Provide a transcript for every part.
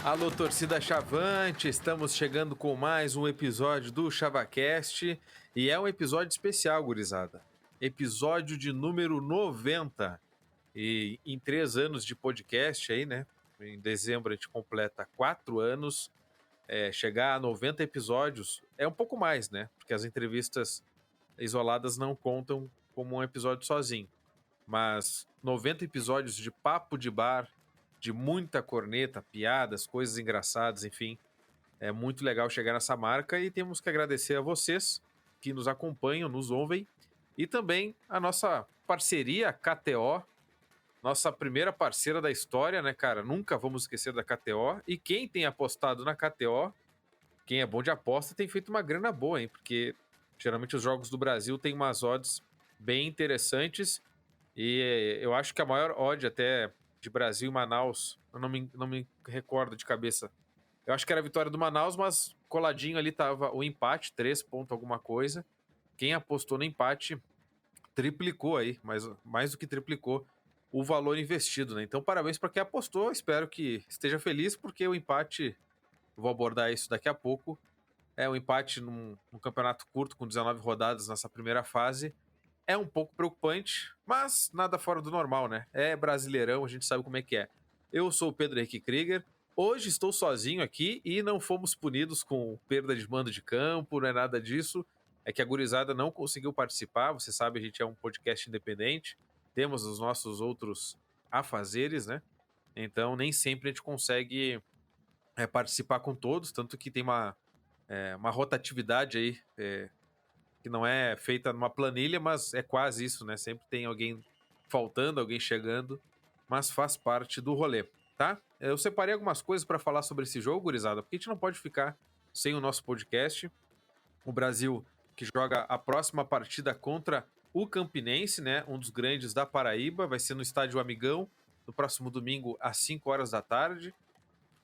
Alô, torcida Chavante, estamos chegando com mais um episódio do ChavaCast e é um episódio especial, gurizada. Episódio de número 90. E em 3 anos de podcast aí, né? Em dezembro a gente completa 4 anos. Chegar a 90 episódios é um pouco mais, né? Porque as entrevistas isoladas não contam como um episódio sozinho. Mas 90 episódios de papo de bar, de muita corneta, piadas, coisas engraçadas, enfim. É muito legal chegar nessa marca e temos que agradecer a vocês que nos acompanham, nos ouvem e também a nossa parceria KTO, nossa primeira parceira da história, né, cara? Nunca vamos esquecer da KTO. E quem tem apostado na KTO, quem é bom de aposta, tem feito uma grana boa, hein? Porque geralmente os jogos do Brasil têm umas odds bem interessantes e eu acho que a maior odd até de Brasil e Manaus, eu não me recordo de cabeça. Eu acho que era a vitória do Manaus, mas coladinho ali tava o empate, 3 pontos alguma coisa. Quem apostou no empate triplicou aí, mais do que triplicou o valor investido, né? Então parabéns para quem apostou, espero que esteja feliz, porque o empate, vou abordar isso daqui a pouco, é um empate num campeonato curto com 19 rodadas nessa primeira fase. É um pouco preocupante, mas nada fora do normal, né? É Brasileirão, a gente sabe como é que é. Eu sou o Pedro Henrique Krieger. Hoje estou sozinho aqui e não fomos punidos com perda de mando de campo, não é nada disso. É que a gurizada não conseguiu participar. Você sabe, a gente é um podcast independente. Temos os nossos outros afazeres, né? Então nem sempre a gente consegue participar com todos, tanto que tem uma rotatividade aí que não é feita numa planilha, mas é quase isso, né? Sempre tem alguém faltando, alguém chegando, mas faz parte do rolê, tá? Eu separei algumas coisas para falar sobre esse jogo, gurizada, porque a gente não pode ficar sem o nosso podcast. O Brasil que joga a próxima partida contra o Campinense, né? Um dos grandes da Paraíba, vai ser no Estádio Amigão, no próximo domingo às 5 horas da tarde.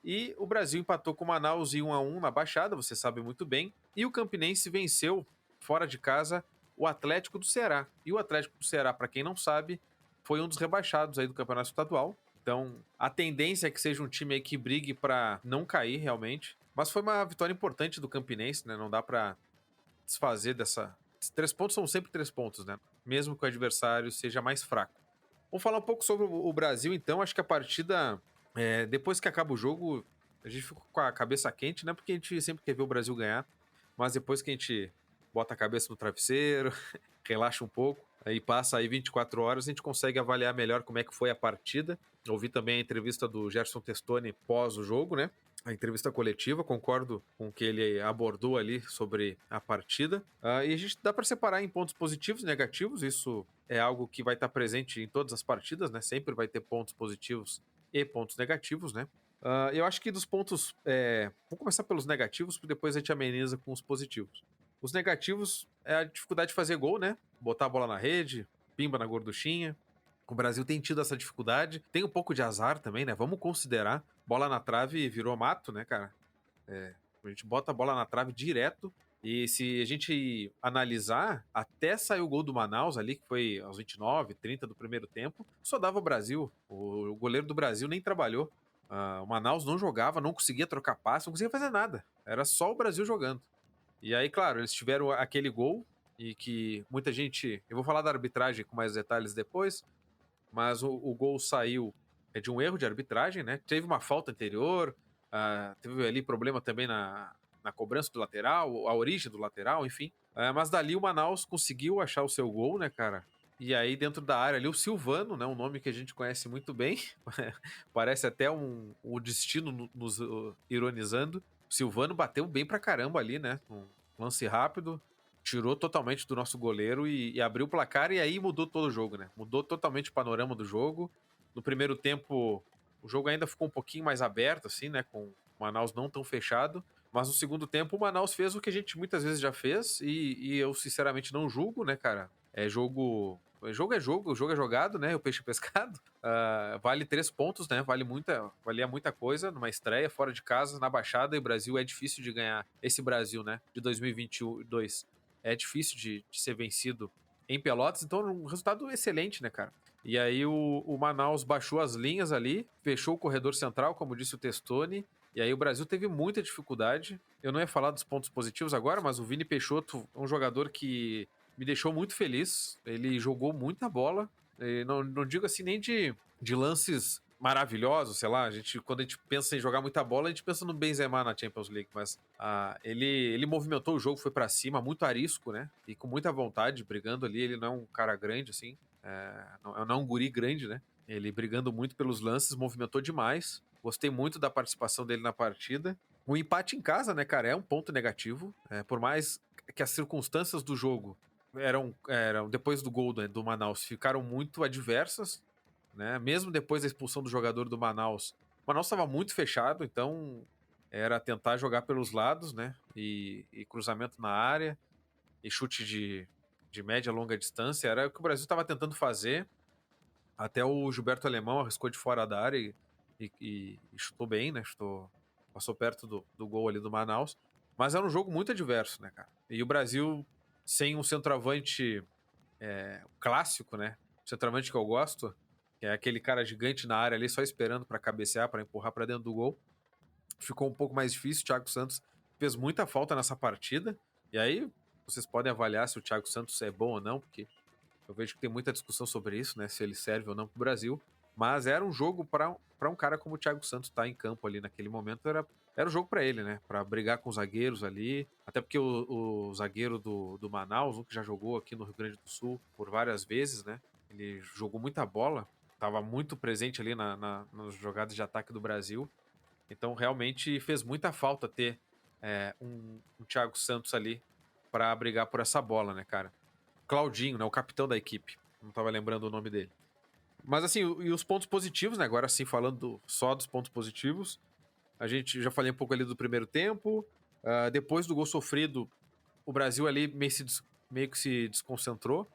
E o Brasil empatou com o Manaus em 1-1 na Baixada, você sabe muito bem. E o Campinense venceu, fora de casa, o Atlético do Ceará. E o Atlético do Ceará, para quem não sabe, foi um dos rebaixados aí do Campeonato Estadual. Então, a tendência é que seja um time aí que brigue para não cair realmente. Mas foi uma vitória importante do Campinense, né? Não dá para desfazer dessa. 3 pontos são sempre 3 pontos, né? Mesmo que o adversário seja mais fraco. Vamos falar um pouco sobre o Brasil, então. Acho que a partida, depois que acaba o jogo, a gente fica com a cabeça quente, né? Porque a gente sempre quer ver o Brasil ganhar. Mas depois que a gente bota a cabeça no travesseiro, relaxa um pouco, aí passa aí 24 horas, a gente consegue avaliar melhor como é que foi a partida. Ouvi também a entrevista do Gerson Testoni pós o jogo, né? A entrevista coletiva, concordo com o que ele abordou ali sobre a partida. E a gente dá para separar em pontos positivos e negativos, isso é algo que vai estar presente em todas as partidas, né? Sempre vai ter pontos positivos e pontos negativos, né? Eu acho que dos pontos. Vou começar pelos negativos, porque depois a gente ameniza com os positivos. Os negativos é a dificuldade de fazer gol, né? Botar a bola na rede, pimba na gorduchinha. O Brasil tem tido essa dificuldade. Tem um pouco de azar também, né? Vamos considerar. Bola na trave virou mato, né, cara? A gente bota a bola na trave direto. E se a gente analisar, até saiu o gol do Manaus ali, que foi aos 29, 30 do primeiro tempo, só dava o Brasil. O goleiro do Brasil nem trabalhou. O Manaus não jogava, não conseguia trocar passe, não conseguia fazer nada. Era só o Brasil jogando. E aí, claro, eles tiveram aquele gol e que muita gente. Eu vou falar da arbitragem com mais detalhes depois, mas o gol saiu de um erro de arbitragem, né? Teve uma falta anterior, teve ali problema também na cobrança do lateral, a origem do lateral, enfim. Mas dali o Manaus conseguiu achar o seu gol, né, cara? E aí, dentro da área ali, o Silvano, né? Um nome que a gente conhece muito bem. Parece até o destino nos ironizando. O Silvano bateu bem pra caramba ali, né? Um lance rápido, tirou totalmente do nosso goleiro e abriu o placar, e aí mudou todo o jogo, né? Mudou totalmente o panorama do jogo. No primeiro tempo, o jogo ainda ficou um pouquinho mais aberto, assim, né? Com o Manaus não tão fechado. Mas no segundo tempo, o Manaus fez o que a gente muitas vezes já fez, e eu sinceramente não julgo, né, cara? É jogo. Jogo é jogo, o jogo é jogado, né? O peixe é pescado. Vale 3 pontos, né? Valia muita coisa numa estreia fora de casa, na Baixada, e o Brasil é difícil de ganhar. Esse Brasil, né? De 2022 é difícil de ser vencido em Pelotas, então um resultado excelente, né, cara? E aí o Manaus baixou as linhas ali, fechou o corredor central, como disse o Testoni. E aí o Brasil teve muita dificuldade. Eu não ia falar dos pontos positivos agora, mas o Vini Peixoto é um jogador que me deixou muito feliz. Ele jogou muita bola. E não digo assim nem de lances maravilhosos, sei lá. Quando a gente pensa em jogar muita bola, a gente pensa no Benzema na Champions League. Mas ele movimentou o jogo, foi pra cima, muito arisco, né? E com muita vontade, brigando ali. Ele não é um cara grande, assim. Não é um guri grande, né? Ele brigando muito pelos lances, movimentou demais. Gostei muito da participação dele na partida. O empate em casa, né, cara, é um ponto negativo. Por mais que as circunstâncias do jogo eram depois do gol do Manaus, ficaram muito adversas, né? Mesmo depois da expulsão do jogador do Manaus, o Manaus estava muito fechado, então era tentar jogar pelos lados, né? E cruzamento na área, e chute de média e longa distância. Era o que o Brasil estava tentando fazer. Até o Gilberto Alemão arriscou de fora da área e chutou bem, né? Passou perto do gol ali do Manaus. Mas era um jogo muito adverso, né, cara? E o Brasil, sem um centroavante clássico, né? O centroavante que eu gosto, que é aquele cara gigante na área ali, só esperando para cabecear, para empurrar para dentro do gol. Ficou um pouco mais difícil. O Thiago Santos fez muita falta nessa partida. E aí, vocês podem avaliar se o Thiago Santos é bom ou não, porque eu vejo que tem muita discussão sobre isso, né? Se ele serve ou não pro Brasil. Mas era um jogo para um cara como o Thiago Santos estar em campo ali naquele momento. Era um jogo para ele, né? Para brigar com os zagueiros ali. Até porque o zagueiro do Manaus, um que já jogou aqui no Rio Grande do Sul por várias vezes, né? Ele jogou muita bola. Estava muito presente ali nas jogadas de ataque do Brasil. Então realmente fez muita falta ter um Thiago Santos ali para brigar por essa bola, né, cara? Claudinho, né? O capitão da equipe. Não tava lembrando o nome dele. Mas assim, e os pontos positivos, né? Agora sim, falando só dos pontos positivos. A gente já falei um pouco ali do primeiro tempo. Depois do gol sofrido, o Brasil ali meio que se desconcentrou.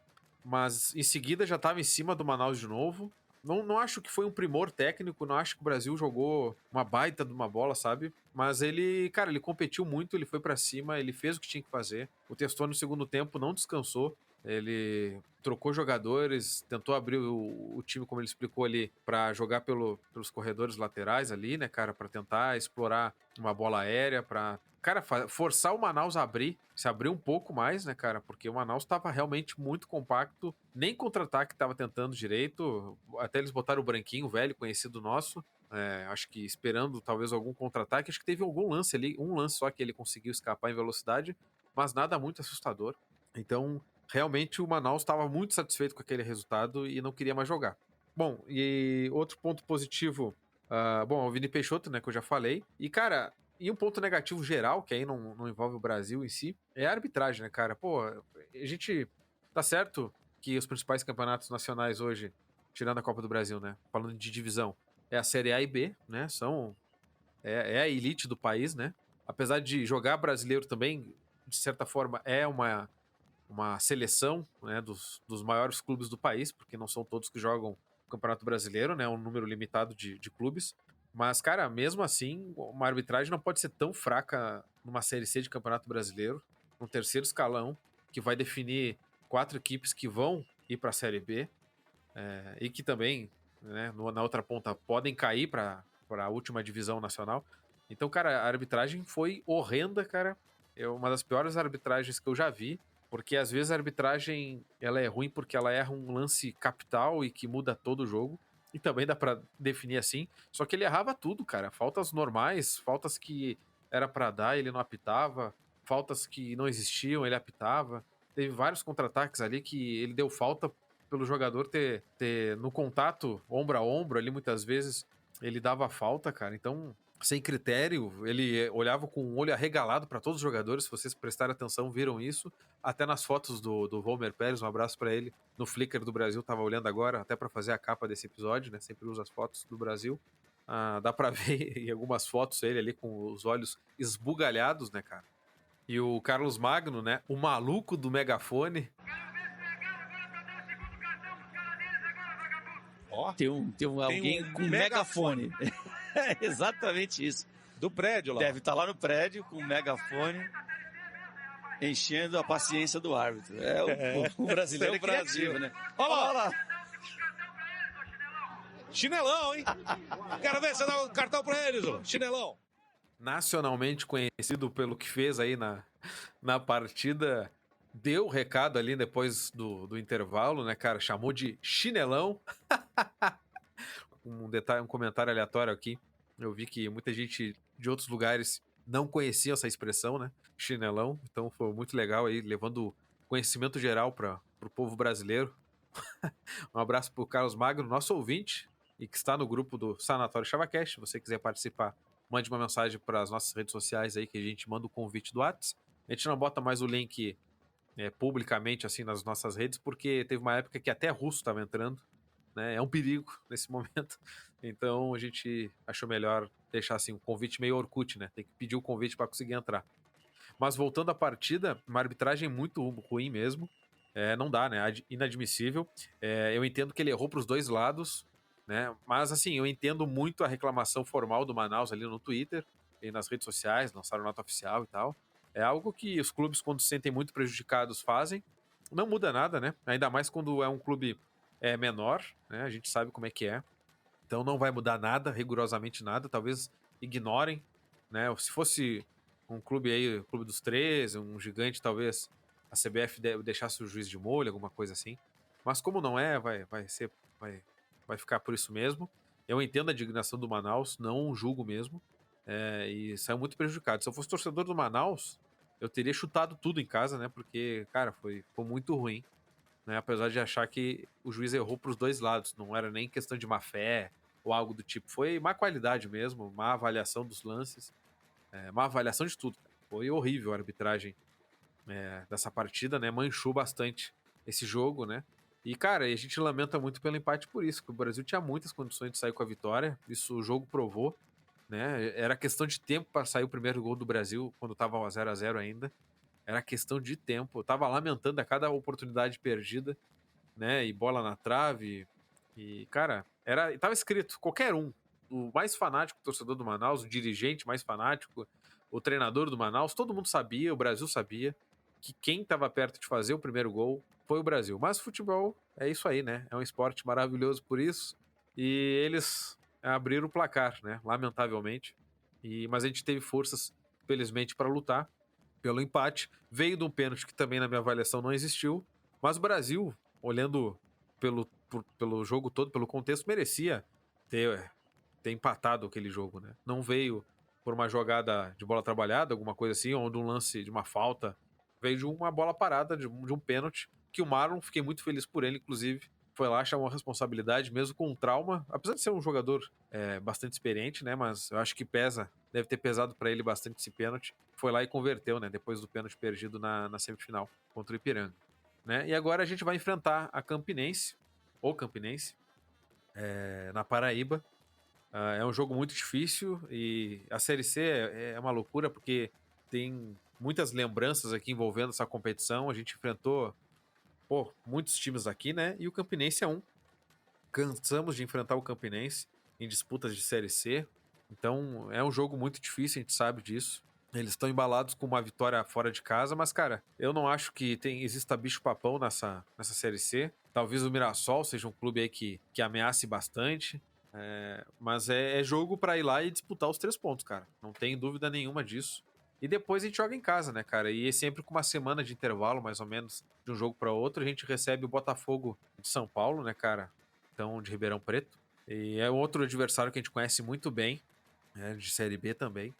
Mas em seguida já estava em cima do Manaus de novo. Não acho que foi um primor técnico, não acho que o Brasil jogou uma baita de uma bola, sabe? Mas ele, cara, ele competiu muito, ele foi pra cima, ele fez o que tinha que fazer. O Testoni no segundo tempo não descansou. Ele trocou jogadores, tentou abrir o time, como ele explicou ali, para jogar pelos corredores laterais ali, né, cara, para tentar explorar uma bola aérea, para cara, forçar o Manaus a se abrir um pouco mais, né, cara, porque o Manaus estava realmente muito compacto, nem contra-ataque estava tentando direito, até eles botaram o Branquinho, velho, conhecido nosso, acho que esperando talvez algum contra-ataque, acho que teve algum lance ali, um lance só que ele conseguiu escapar em velocidade, mas nada muito assustador. Então, realmente o Manaus estava muito satisfeito com aquele resultado e não queria mais jogar. Bom, e outro ponto positivo, o Vini Peixoto, né, que eu já falei. E, cara, e um ponto negativo geral, que aí não envolve o Brasil em si, é a arbitragem, né, cara? Pô, a gente tá certo que os principais campeonatos nacionais hoje, tirando a Copa do Brasil, né, falando de divisão, é a Série A e B, né, é a elite do país, né? Apesar de jogar brasileiro também, de certa forma, é uma seleção, né, dos maiores clubes do país, porque não são todos que jogam o Campeonato Brasileiro, né, um número limitado de clubes. Mas, cara, mesmo assim, uma arbitragem não pode ser tão fraca numa Série C de Campeonato Brasileiro, no terceiro escalão, que vai definir 4 equipes que vão ir para a Série B, e que também, né, na outra ponta, podem cair para a última divisão nacional. Então, cara, a arbitragem foi horrenda, cara. É uma das piores arbitragens que eu já vi. Porque às vezes a arbitragem ela é ruim porque ela erra um lance capital e que muda todo o jogo. E também dá pra definir assim. Só que ele errava tudo, cara. Faltas normais, faltas que era pra dar, ele não apitava. Faltas que não existiam, ele apitava. Teve vários contra-ataques ali que ele deu falta pelo jogador ter no contato, ombro a ombro ali, muitas vezes ele dava falta, cara. Então, sem critério, ele olhava com o olho arregalado para todos os jogadores. Se vocês prestarem atenção, viram isso. Até nas fotos do Volmer Pérez, um abraço para ele, no Flickr do Brasil, tava olhando agora, até para fazer a capa desse episódio, né? Sempre uso as fotos do Brasil. Dá para ver em algumas fotos ele ali com os olhos esbugalhados, né, cara? E o Carlos Magno, né? O maluco do megafone. Ó, tem alguém com megafone. É exatamente isso. Do prédio lá. Deve estar lá no prédio com o megafone, enchendo a paciência do árbitro. O brasileiro é o Brasil, né? Olha lá. Chinelão, hein? Quero ver você dar o cartão pra eles, ô. Chinelão. Nacionalmente conhecido pelo que fez aí na partida, deu o recado ali depois do intervalo, né, cara? Chamou de chinelão. Um detalhe, um comentário aleatório aqui. Eu vi que muita gente de outros lugares não conhecia essa expressão, né? Chinelão. Então foi muito legal aí, levando conhecimento geral para o povo brasileiro. Um abraço pro Carlos Magno, nosso ouvinte, e que está no grupo do Sanatório ChavaCast. Se você quiser participar, mande uma mensagem para as nossas redes sociais aí, que a gente manda o convite do Whats. A gente não bota mais o link publicamente assim nas nossas redes, porque teve uma época que até russo estava entrando, né? É um perigo nesse momento. Então a gente achou melhor deixar assim um convite meio Orkut, né? Tem que pedir o convite para conseguir entrar. Mas voltando à partida, uma arbitragem muito ruim mesmo. Não dá, né? Inadmissível. Eu entendo que ele errou para os dois lados, né? Mas assim, eu entendo muito a reclamação formal do Manaus ali no Twitter e nas redes sociais, lançaram nota oficial e tal. É algo que os clubes, quando se sentem muito prejudicados, fazem. Não muda nada, né? Ainda mais quando é um clube menor, né? A gente sabe como é que é. Então não vai mudar nada, rigorosamente nada. Talvez ignorem, né? Se fosse um clube aí, o Clube dos 13, um gigante, talvez a CBF deixasse o juiz de molho, alguma coisa assim. Mas como não é, vai ficar por isso mesmo. Eu entendo a indignação do Manaus, não julgo mesmo. E saiu muito prejudicado. Se eu fosse torcedor do Manaus, eu teria chutado tudo em casa, né? Porque, cara, foi muito ruim. Né? Apesar de achar que o juiz errou para os dois lados. Não era nem questão de má fé ou algo do tipo. Foi má qualidade mesmo, má avaliação dos lances, má avaliação de tudo. Foi horrível a arbitragem dessa partida, né? Manchou bastante esse jogo, né? E, cara, a gente lamenta muito pelo empate por isso, que o Brasil tinha muitas condições de sair com a vitória. Isso o jogo provou, né? Era questão de tempo para sair o primeiro gol do Brasil, quando estava 0-0 ainda. Era questão de tempo. Eu tava lamentando a cada oportunidade perdida, né? E bola na trave. E, cara, tava escrito, qualquer um, o mais fanático torcedor do Manaus, o dirigente mais fanático, o treinador do Manaus, todo mundo sabia, o Brasil sabia, que quem estava perto de fazer o primeiro gol foi o Brasil. Mas futebol é isso aí, né? É um esporte maravilhoso por isso. E eles abriram o placar, né? Lamentavelmente. Mas a gente teve forças, felizmente, para lutar pelo empate. Veio de um pênalti que também, na minha avaliação, não existiu. Mas o Brasil, olhando pelo jogo todo, pelo contexto, merecia ter empatado aquele jogo, né? Não veio por uma jogada de bola trabalhada, alguma coisa assim, ou de um lance de uma falta. Veio de uma bola parada, de um pênalti, que o Marlon, fiquei muito feliz por ele, inclusive, foi lá, chamou a responsabilidade, mesmo com um trauma, apesar de ser um jogador bastante experiente, né? Mas eu acho que deve ter pesado para ele bastante esse pênalti. Foi lá e converteu, né? Depois do pênalti perdido na semifinal contra o Ipiranga. Né? E agora a gente vai enfrentar a Campinense, ou Campinense, na Paraíba. É um jogo muito difícil e a Série C é uma loucura porque tem muitas lembranças aqui envolvendo essa competição. A gente enfrentou muitos times aqui, né? E o Campinense é um. Cansamos de enfrentar o Campinense em disputas de Série C. Então é um jogo muito difícil, a gente sabe disso. Eles estão embalados com uma vitória fora de casa, mas, cara, eu não acho que exista bicho-papão nessa Série C. Talvez o Mirassol seja um clube aí que ameace bastante. Mas é jogo pra ir lá e disputar os 3 pontos, cara. Não tem dúvida nenhuma disso. E depois a gente joga em casa, né, cara? E é sempre com uma semana de intervalo, mais ou menos, de um jogo para outro. A gente recebe o Botafogo de São Paulo, né, cara? Então, de Ribeirão Preto. E é outro adversário que a gente conhece muito bem, né, de Série B também.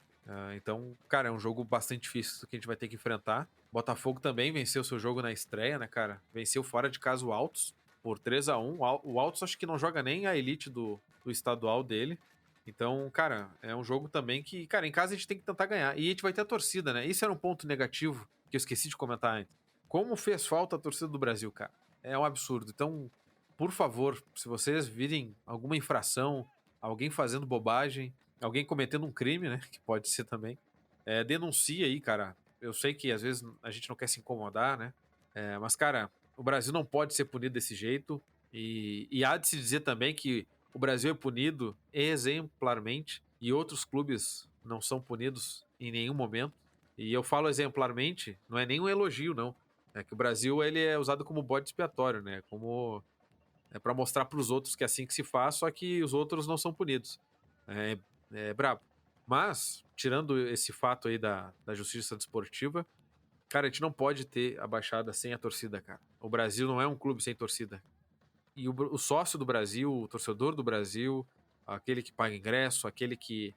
Então, cara, é um jogo bastante difícil que a gente vai ter que enfrentar. Botafogo também venceu seu jogo na estreia, né, cara? Venceu fora de casa o Altos por 3-1. O Altos acho que não joga nem a elite do estadual dele. Então, cara, é um jogo também que, cara, em casa a gente tem que tentar ganhar. E a gente vai ter a torcida, né? Isso era um ponto negativo que eu esqueci de comentar antes. Como fez falta a torcida do Brasil, cara? É um absurdo. Então, por favor, se vocês virem alguma infração, alguém fazendo bobagem, alguém cometendo um crime, né? Que pode ser também. Denuncia aí, cara. Eu sei que às vezes a gente não quer se incomodar, né? Mas, cara, o Brasil não pode ser punido desse jeito. E há de se dizer também que o Brasil é punido exemplarmente e outros clubes não são punidos em nenhum momento. E eu falo exemplarmente, não é nenhum elogio, não. É que o Brasil ele é usado como bode expiatório, né? Como É para mostrar para os outros que é assim que se faz, só que os outros não são punidos. É brabo. Mas, tirando esse fato aí da justiça desportiva, cara, a gente não pode ter a Baixada sem a torcida, cara. O Brasil não é um clube sem torcida. E o sócio do Brasil, o torcedor do Brasil, aquele que paga ingresso, aquele que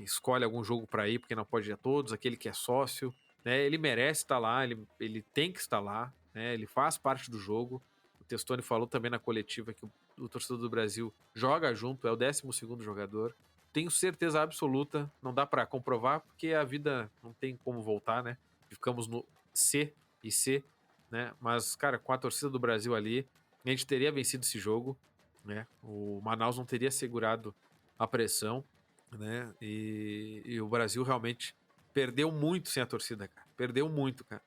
escolhe algum jogo para ir porque não pode ir a todos, aquele que é sócio, né? Ele merece estar lá, ele tem que estar lá, né? Ele faz parte do jogo. O Testoni falou também na coletiva que o torcedor do Brasil joga junto, é o 12º jogador. Tenho certeza absoluta, não dá para comprovar porque a vida não tem como voltar, né? Ficamos no C e C, né? Mas, cara, com a torcida do Brasil ali, a gente teria vencido esse jogo, né? O Manaus não teria segurado a pressão, né? E o Brasil realmente perdeu muito sem a torcida, cara. Perdeu muito, cara.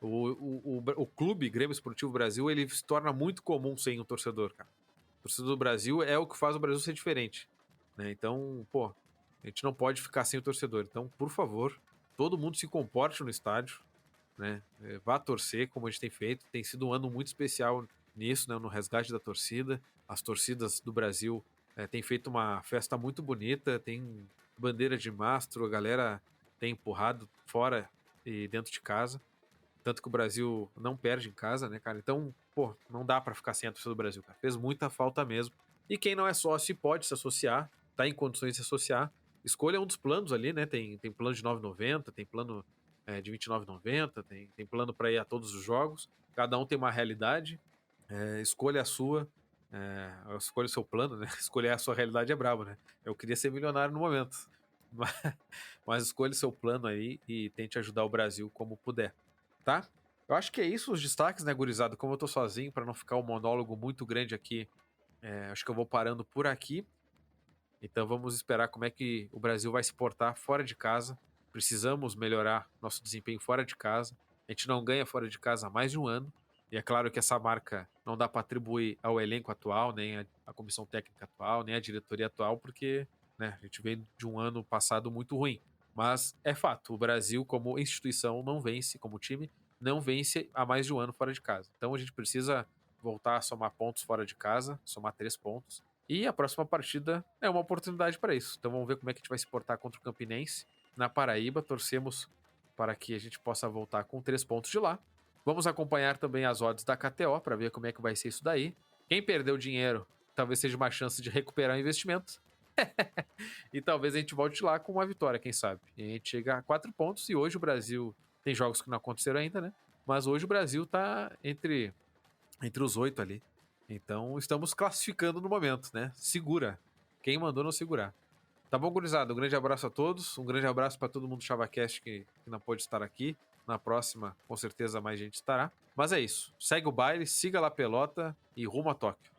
O clube Grêmio Esportivo Brasil, ele se torna muito comum sem o torcedor, cara. O torcedor do Brasil é o que faz o Brasil ser diferente, né? Então, pô, a gente não pode ficar sem o torcedor. Então, por favor, todo mundo se comporte no estádio, né? Vá torcer, como a gente tem feito. Tem sido um ano muito especial nisso, né? No resgate da torcida. As torcidas do Brasil têm feito uma festa muito bonita, tem bandeira de mastro, a galera tem empurrado fora e dentro de casa. Tanto que o Brasil não perde em casa, né, cara? Então, pô, não dá pra ficar sem a torcida do Brasil, cara. Fez muita falta mesmo. E quem não é sócio e pode se associar, tá em condições de se associar, escolha um dos planos ali, né? Tem plano de R$ 9,90, tem plano de R$ 29,90, tem plano para ir a todos os jogos. Cada um tem uma realidade. Escolha a sua. Escolha o seu plano, né? Escolher a sua realidade é brabo, né? Eu queria ser milionário no momento. Mas escolha o seu plano aí e tente ajudar o Brasil como puder, tá? Eu acho que é isso os destaques, né, gurizada? Como eu tô sozinho, para não ficar um monólogo muito grande aqui, acho que eu vou parando por aqui. Então vamos esperar como é que o Brasil vai se portar fora de casa. Precisamos melhorar nosso desempenho fora de casa. A gente não ganha fora de casa há mais de um ano. E é claro que essa marca não dá para atribuir ao elenco atual, nem à comissão técnica atual, nem à diretoria atual, porque, né, a gente veio de um ano passado muito ruim. Mas é fato, o Brasil, como instituição, não vence, como time, não vence há mais de um ano fora de casa. Então a gente precisa voltar a somar pontos fora de casa, somar 3 pontos. E a próxima partida é uma oportunidade para isso. Então vamos ver como é que a gente vai se portar contra o Campinense na Paraíba. Torcemos para que a gente possa voltar com 3 pontos de lá. Vamos acompanhar também as odds da KTO para ver como é que vai ser isso daí. Quem perdeu dinheiro, talvez seja uma chance de recuperar o investimento. E talvez a gente volte lá com uma vitória, quem sabe. E a gente chega a 4 pontos e hoje o Brasil tem jogos que não aconteceram ainda, né? Mas hoje o Brasil tá entre os 8 ali. Então estamos classificando no momento, né? Segura. Quem mandou não segurar. Tá bom, gurizada? Um grande abraço a todos. Um grande abraço para todo mundo do ChavaCast que não pôde estar aqui. Na próxima, com certeza, mais gente estará. Mas é isso. Segue o baile, siga lá a pelota e rumo a Tóquio.